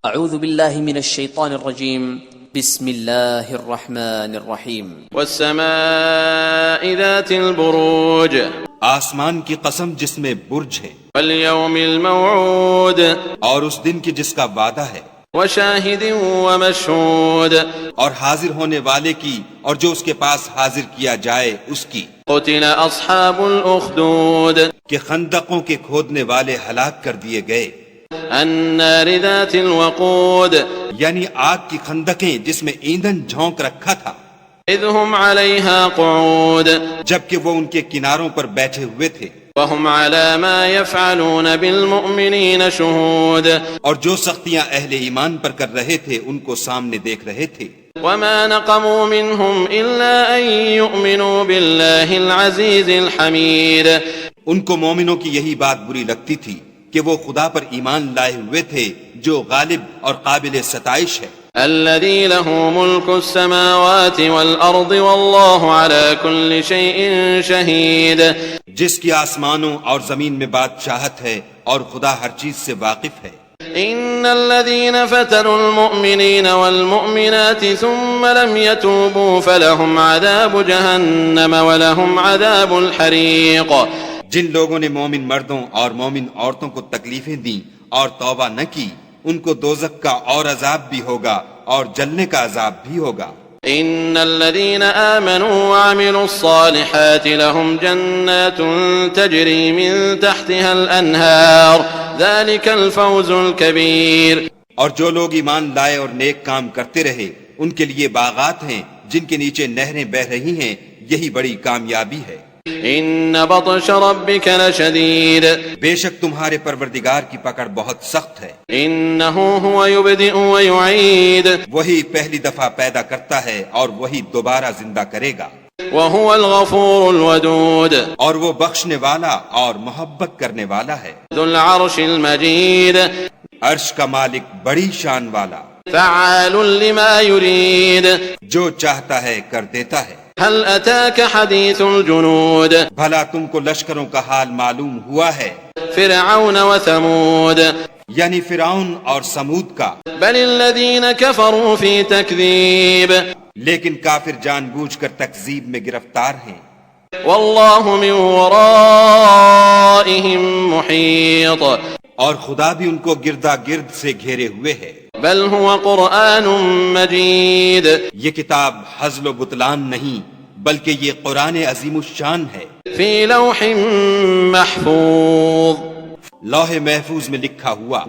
اعوذ باللہ من الشیطان الرجیم بسم اللہ الرحمن الرحیم والسماء ذات البروج آسمان کی قسم جس میں برج ہے، واليوم الموعود اور اس دن کی جس کا وعدہ ہے، وشاہد ومشہود اور حاضر ہونے والے کی اور جو اس کے پاس حاضر کیا جائے اس کی، قتل اصحاب الاخدود کہ خندقوں کے کھودنے والے ہلاک کر دیے گئے، النار ذات الوقود یعنی آگ کی خندقیں جس میں ایندھن جھونک رکھا تھا، اذ هم علیہا قعود جبکہ وہ ان کے کناروں پر بیٹھے ہوئے تھے، وهم على ما يفعلون بالمؤمنین شہود اور جو سختیاں اہل ایمان پر کر رہے تھے ان کو سامنے دیکھ رہے تھے۔ وما نقموا منهم الا ان يؤمنوا بالله العزیز الحمید ان کو مومنوں کی یہی بات بری لگتی تھی کہ وہ خدا پر ایمان لائے ہوئے تھے جو غالب اور قابل ستائش ہے، الذي له ملك السماوات والأرض والله على كل شيء شهيد جس کی آسمانوں اور زمین میں بادشاہت ہے اور خدا ہر چیز سے واقف ہے۔ إن الذين فتنوا المؤمنين والمؤمنات ثم لم يتوبوا فلهم عذاب جهنم ولهم عذاب الحريق جن لوگوں نے مومن مردوں اور مومن عورتوں کو تکلیفیں دیں اور توبہ نہ کی ان کو دوزخ کا اور عذاب بھی ہوگا اور جلنے کا عذاب بھی ہوگا۔ إن الذين آمنوا وعملوا الصالحات لهم جنات تجري من تحتها الأنهار ذلك الفوز الكبير اور جو لوگ ایمان لائے اور نیک کام کرتے رہے ان کے لیے باغات ہیں جن کے نیچے نہریں بہ رہی ہیں، یہی بڑی کامیابی ہے۔ ان بطش ربك لشدید بے شک تمہارے پروردگار کی پکڑ بہت سخت ہے، انه هو يبدئ ويعيد وہی پہلی دفعہ پیدا کرتا ہے اور وہی دوبارہ زندہ کرے گا، وهو الغفور الودود اور وہ بخشنے والا اور محبت کرنے والا ہے، ذو العرش المجید عرش کا مالک بڑی شان والا، فعال لما يريد جو چاہتا ہے کر دیتا ہے۔ هل اتاك حديث الجنود بھلا تم کو لشکروں کا حال معلوم ہوا ہے، فرعون وثمود یعنی فرعون اور سمود کا، بل الذين كفروا في تكذيب لیکن کافر جان بوجھ کر تکذیب میں گرفتار ہیں، والله من ورائهم محيط اور خدا بھی ان کو گردا گرد سے گھیرے ہوئے ہے۔ بل هو قرآن مجید یہ کتاب ہزل و بطلان نہیں بلکہ یہ قرآن عظیم الشان ہے، فی لوح محفوظ لوح محفوظ میں لکھا ہوا۔